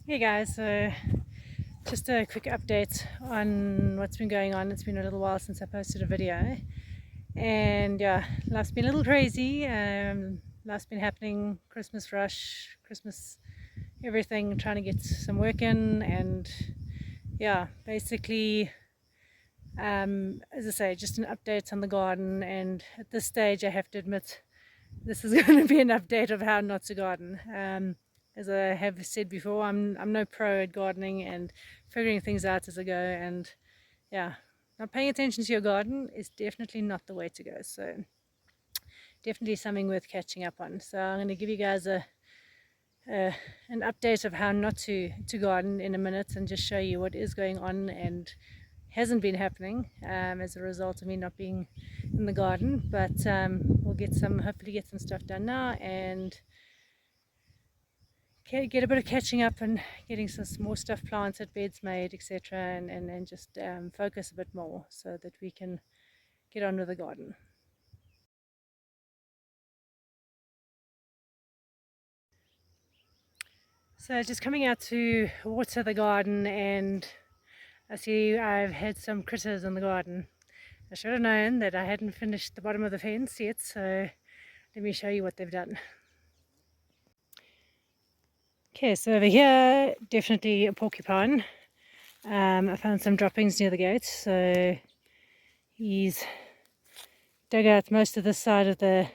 Hey guys, so just a quick update on what's been going on. It's been a little while since I posted a video, and yeah, life's been a little crazy. Life's been happening, Christmas rush, Christmas everything, trying to get some work in, and yeah, basically, as I say, just an update on the garden. And at this stage, I have to admit, this is going to be an update of how not to garden. As I have said before, I'm no pro at gardening and figuring things out as I go. And yeah, not paying attention to your garden is definitely not the way to go. So definitely something worth catching up on. So I'm going to give you guys an update of how not to garden in a minute, and just show you what is going on and hasn't been happening as a result of me not being in the garden. But we'll hopefully get some stuff done now, and get a bit of catching up and getting some more stuff planted, beds made, etc., and just focus a bit more so that we can get on with the garden. So just coming out to water the garden, and I see I've had some critters in the garden. I should have known that I hadn't finished the bottom of the fence yet, so let me show you what they've done. Okay, so over here, definitely a porcupine. I found some droppings near the gate, so he's dug out most of this side of the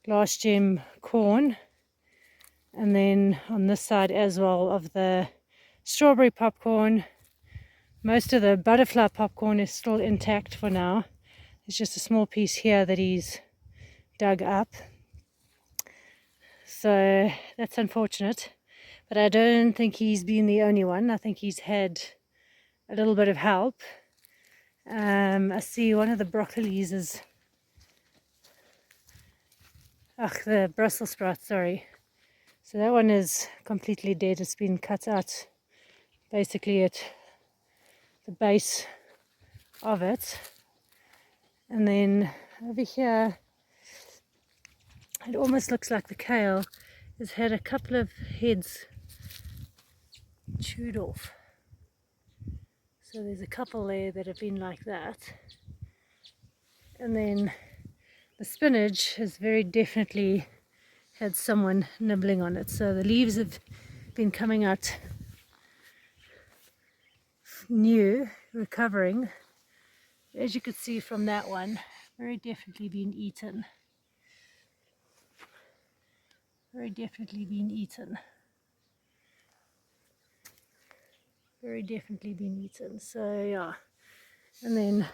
glass gem corn, and then on this side as well of the strawberry popcorn. Most of the butterfly popcorn is still intact for now. There's just a small piece here that he's dug up, so that's unfortunate, but I don't think he's been the only one. I think he's had a little bit of help. I see one of the broccolis is the Brussels sprout, sorry. So that one is completely dead. It's been cut out basically at the base of it. And then over here, it almost looks like the kale has had a couple of heads chewed off. So there's a couple there that have been like that. And then the spinach has very definitely had someone nibbling on it. So the leaves have been coming out new, recovering. As you could see from that one, very definitely been eaten. Very definitely been eaten. Very definitely been eaten. So yeah. And then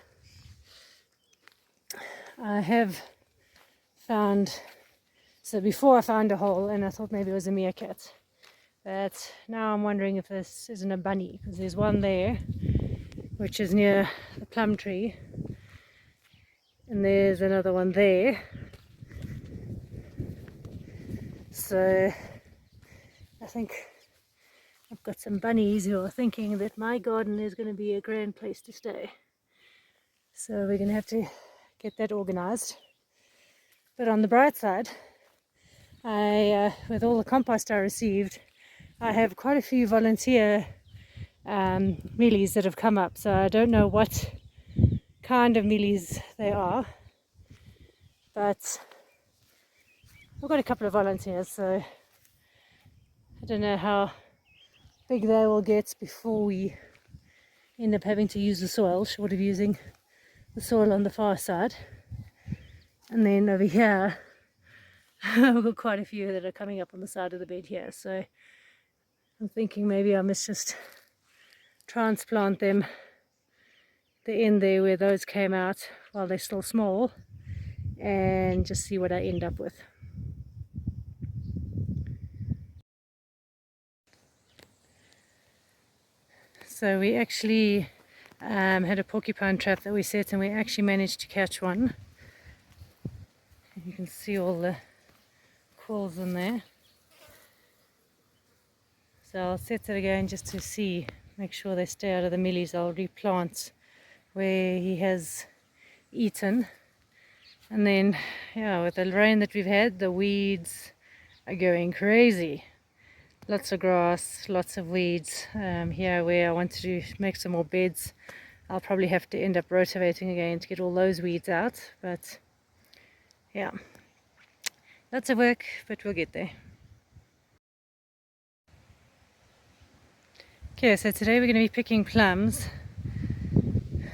I have found, so before I found a hole and I thought maybe it was a meerkat, but now I'm wondering if this isn't a bunny, because there's one there which is near the plum tree, and there's another one there. So I think I've got some bunnies who are thinking that my garden is going to be a grand place to stay. So we're going to have to get that organized. But on the bright side, with all the compost I received, I have quite a few volunteer mealies that have come up. So I don't know what kind of mealies they are, but I've got a couple of volunteers, so I don't know how big they will get before we end up having to use the soil, short of using the soil on the far side. And then over here, I've got quite a few that are coming up on the side of the bed here, so I'm thinking maybe I must just transplant them the end there where those came out while they're still small, and just see what I end up with. So we actually had a porcupine trap that we set, and we actually managed to catch one. You can see all the quills in there. So I'll set it again just to see, make sure they stay out of the mealies. I'll replant where he has eaten. And then, yeah, with the rain that we've had, the weeds are going crazy. lots of grass, lots of weeds. Here where I want to make some more beds, I'll probably have to end up rotating again to get all those weeds out, but yeah, lots of work, but we'll get there. Okay, so today we're going to be picking plums.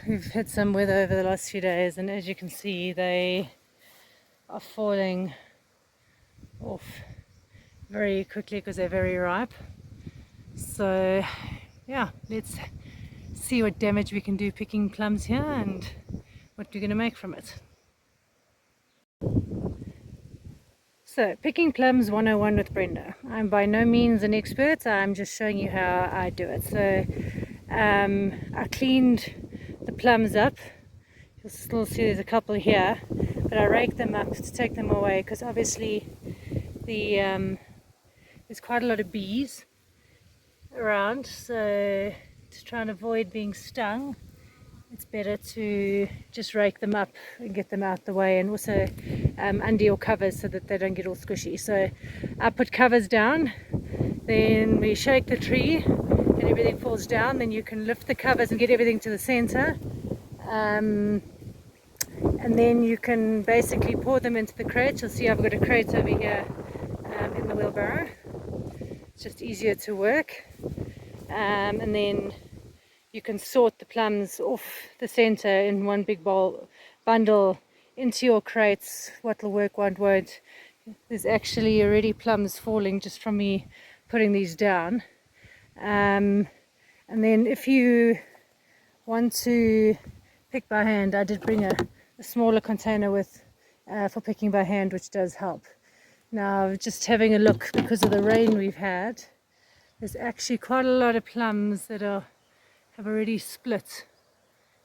We've had some weather over the last few days, and as you can see, they are falling off very quickly because they're very ripe. So yeah, let's see what damage we can do picking plums here and what we're going to make from it. So, picking plums 101 with Brenda. I'm by no means an expert, I'm just showing you how I do it. So I cleaned the plums up. You'll still see there's a couple here, but I raked them up to take them away because obviously there's quite a lot of bees around, so to try and avoid being stung, it's better to just rake them up and get them out the way, and also under your covers so that they don't get all squishy. So I put covers down, then we shake the tree and everything falls down, then you can lift the covers and get everything to the center, and then you can basically pour them into the crate. You'll see I've got a crate over here in the wheelbarrow. It's just easier to work, and then you can sort the plums off the center in one big bundle into your crates. What will work, what won't. There's actually already plums falling just from me putting these down. And then if you want to pick by hand, I did bring a smaller container with for picking by hand, which does help. Now, just having a look, because of the rain we've had, there's actually quite a lot of plums that have already split.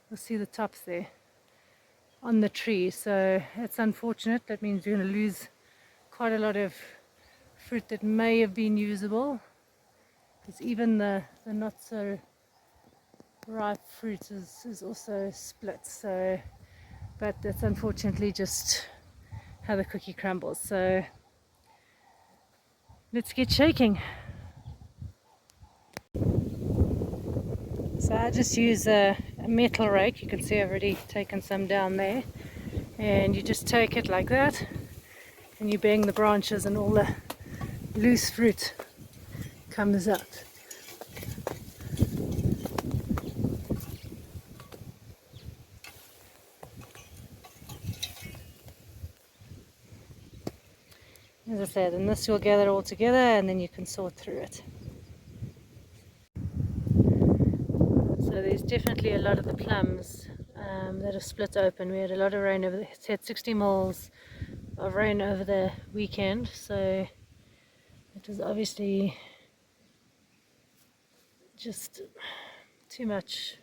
You'll see the tops there on the tree, so it's unfortunate. That means you're going to lose quite a lot of fruit that may have been usable, because even the not so ripe fruit is also split. So, but that's unfortunately just how the cookie crumbles. So let's get shaking. So I just use a metal rake. You can see I've already taken some down there, and you just take it like that and you bang the branches and all the loose fruit comes out. As I said, and this will gather all together and then you can sort through it. So there's definitely a lot of the plums that are split open. We had a lot of rain over it's had 60 mils of rain over the weekend, so it was obviously just too much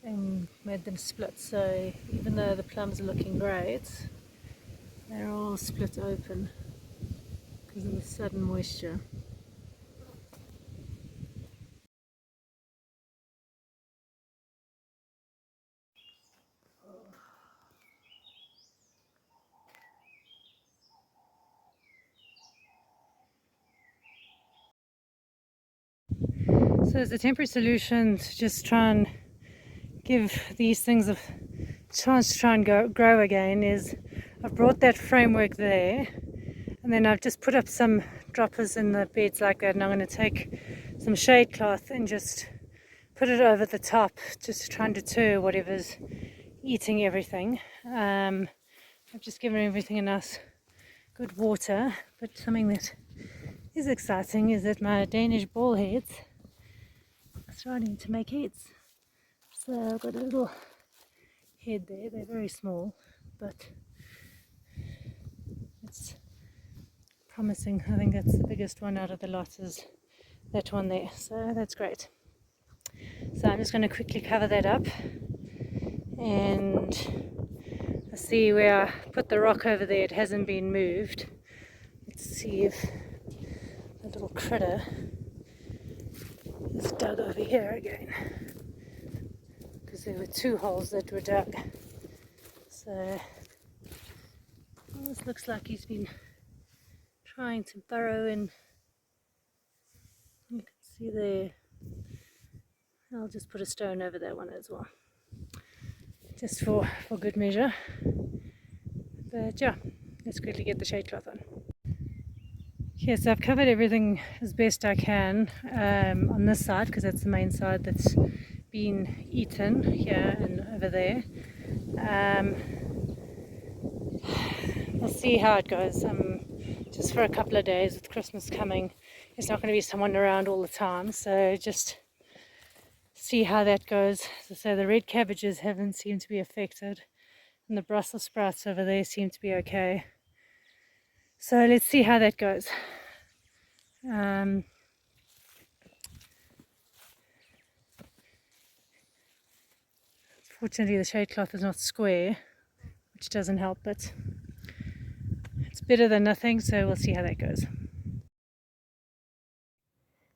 and made them split. So even though the plums are looking great, they're all split open because of the sudden moisture. So as a temporary solution to just try and give these things a chance to try and grow again is I've brought that framework there, and then I've just put up some droppers in the beds like that, and I'm going to take some shade cloth and just put it over the top just to try and deter whatever's eating everything. I've just given everything a nice good water, but something that is exciting is that my Danish ball heads are starting to make heads. So I've got a little head there. They're very small, but it's promising. I think that's the biggest one out of the lot, is that one there. So that's great. So I'm just going to quickly cover that up, and I see where I put the rock over there, it hasn't been moved. Let's see if the little critter is dug over here again, because there were two holes that were dug. So this looks like he's been trying to burrow in See there, I'll just put a stone over that one as well, just for good measure. But yeah, let's quickly get the shade cloth on. Okay, so I've covered everything as best I can on this side, because that's the main side that's been eaten, here and over there. We'll see how it goes. Just for a couple of days with Christmas coming, there's not going to be someone around all the time, so just see how that goes. So the red cabbages haven't seemed to be affected, and the Brussels sprouts over there seem to be okay. So let's see how that goes. Fortunately, the shade cloth is not square, which doesn't help, but it's better than nothing, so we'll see how that goes.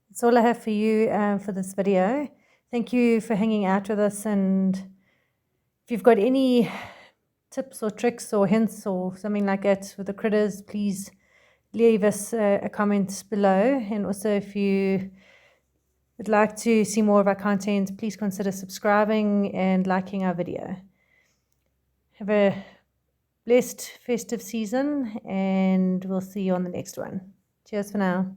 That's all I have for you for this video. Thank you for hanging out with us, and if you've got any tips or tricks or hints or something like that with the critters, please leave us a comment below. And also, if you would like to see more of our content, please consider subscribing and liking our video. Have a blessed festive season, and we'll see you on the next one. Cheers for now.